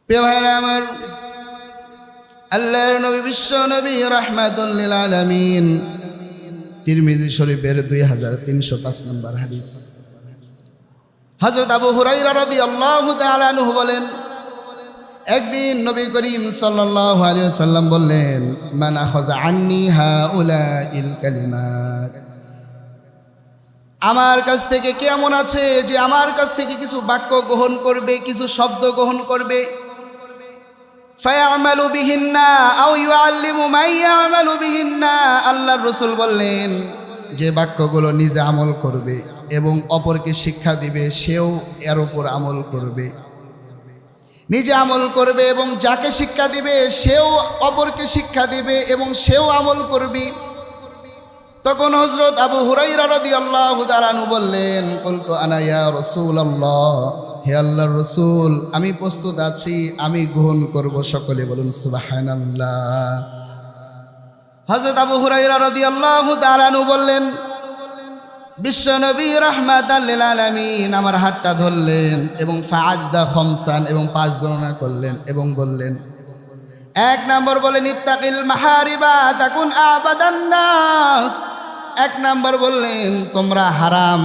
প্রিয় ভাইরা আমার, আল্লাহর নবী বিশ্ব নবী রাহমাতুল লিল আলামিন, তিরমিজি শরীফের 2305 নম্বর হাদিস। হযরত আবু হুরায়রা রাদিয়াল্লাহু তাআলা আনহু বলেন, একদিন নবী করিম সাল্লাল্লাহু আলাইহি ওয়াসাল্লাম বললেন, মান আখাযা আন্নি হাউলাইল কালিমাত, আমার কাছ থেকে কে এমন আছে যে আমার কাছ থেকে কিছু বাক্য গ্রহণ করবে, কিছু শব্দ গ্রহণ করবে, ফায়ামালু বিহিন্না আও ইউআল্লিমু মান ইয়ামালু বিহিন্না, আল্লাহর রাসূল বললেন, যে বাক্যগুলো নিজে আমল করবে এবং অপরকে শিক্ষা দিবে, সেও এর উপর আমল করবে। নিজে আমল করবে এবং যাকে শিক্ষা দিবে সেও অপরকে শিক্ষা দিবে এবং সেও আমল করবে। তখন হযরত আবু হুরায়রা রাদিয়াল্লাহু তাআলা আনহু বললেন, কুলতু আনা ইয়া রাসূলুল্লাহ, হে আল্লাহর রাসূল, আমি প্রস্তুত আছি, আমি গ্রহণ করব। সকলে বলুন সুবহানাল্লাহ। হযরত আবু হুরায়রা রাদিয়াল্লাহু তাআলা আনহু বললেন, বিশ্বনবী রাহমাতাল লিল আলামিন আমার হাতটা ধরলেন এবং ফাআদ্দা খামসান, এবং 5 গণনা করলেন এবং বললেন, 1 নম্বর বলেন ইত্তাকিল মাহারিবা তাকুন আবাদান নাস, 1 নম্বর বললেন তোমরা হারাম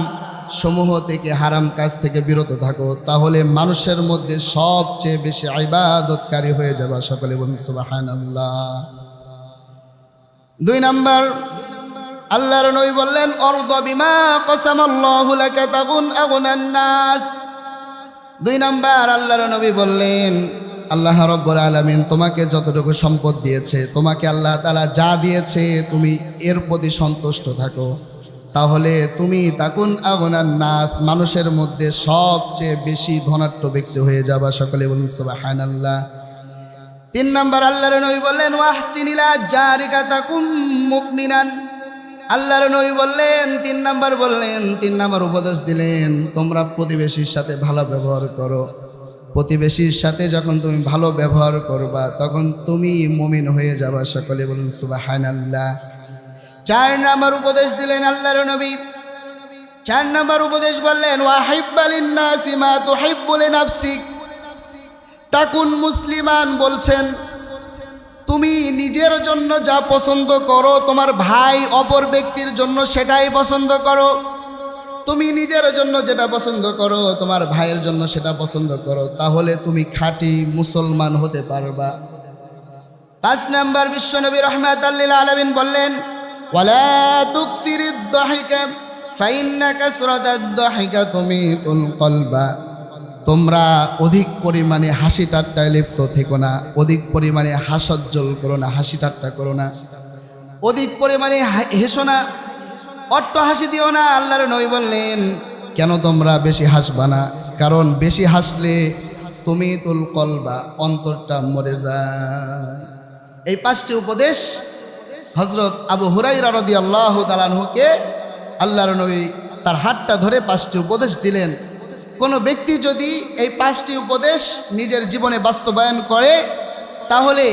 সমূহ থেকে, হারাম কাজ থেকে বিরত থাকো, তাহলে মানুষের মধ্যে সবচেয়ে বেশি ইবাদতকারী হয়ে যাবে। সকলে বলুন সুবহানাল্লাহ। 2 নম্বর আল্লাহর নবী বললেন, অরদা বিমা কসামাল্লাহু লাকা তাকুন আগনান নাস। 2 নম্বর আল্লাহর নবী বললেন, আল্লাহ রাব্বুল আলামিন তোমাকে যতটুকু সম্পদ দিয়েছে, তোমাকে আল্লাহ তাআলা যা দিয়েছে, তুমি এর প্রতি সন্তুষ্ট থাকো, তাহলে তুমি তাকুন আগনান নাস, মানুষের মধ্যে সবচেয়ে বেশি ধনাঢ্য ব্যক্তি হয়ে যাবা। সকলে বলুন সুবহানাল্লাহ। 3 নম্বর আল্লাহর নবী বললেন, ওয়াহসিন ইলা জারিকা তাকুন মুমিনান। আল্লাহর নবী বললেন, 3 নম্বর উপদেশ দিলেন, তোমরা প্রতিবেশীর সাথে ভালো ব্যবহার করো। প্রতিবেশীর সাথে যখন তুমি ভালো ব্যবহার করবা, তখন তুমি মুমিন হয়ে যাবা। সকলে বলুন সুবহানাল্লাহ। 4 নম্বর উপদেশ দিলেন আল্লাহর নবী। 4 নম্বর উপদেশ বললেন, ওয়াহিব্বা লিন-নাসি মা তুহিব্বু লিনাফসিক তাকুন মুসলিমান। বলছেন, তুমি নিজের জন্য যা পছন্দ করো, তোমার ভাই অপর ব্যক্তির জন্য সেটাই পছন্দ করো। তুমি নিজের জন্য যেটা পছন্দ করো, তোমার ভাইয়ের জন্য সেটা পছন্দ করো, তাহলে তুমি খাঁটি মুসলমান হতে পারবা। 5 নম্বর বিশ্বনবী রাহমাতাল লিল আলামিন বললেন, ওয়ালা তুকসিরিদ দাহিকা ফাইন্না কাসরাতাদ দাহিকা তুমিতুল কলবা। তোমরা অধিক পরিমাণে হাসি ঠাট্টায় লিপ্ত থেকো না, অধিক পরিমাণে হাস্যোজ্জ্বল করো না, হাসি ঠাট্টা করো না, অধিক পরিমাণে হেসো না, অট্ট হাসি দিও না। আল্লাহর নবী বললেন, কেন তোমরা বেশি হাসবা না? কারণ বেশি হাসলে তুমিতুল কলবা, অন্তরটা মরে যায়। এই 5টি উপদেশ হযরত আবু হুরায়রা রাদিয়াল্লাহু তাআলা আনহুকে আল্লাহর নবী তার হাতটা ধরে 5টি উপদেশ দিলেন। কোনো ব্যক্তি যদি এই 5টি উপদেশ নিজের জীবনে বাস্তবায়ন করে, তাহলে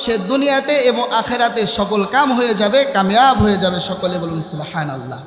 সে দুনিয়াতে এবং আখেরাতে সকল কাম হয়ে যাবে, কামিয়াব হয়ে যাবে। সকলে বলুন সুবহানাল্লাহ।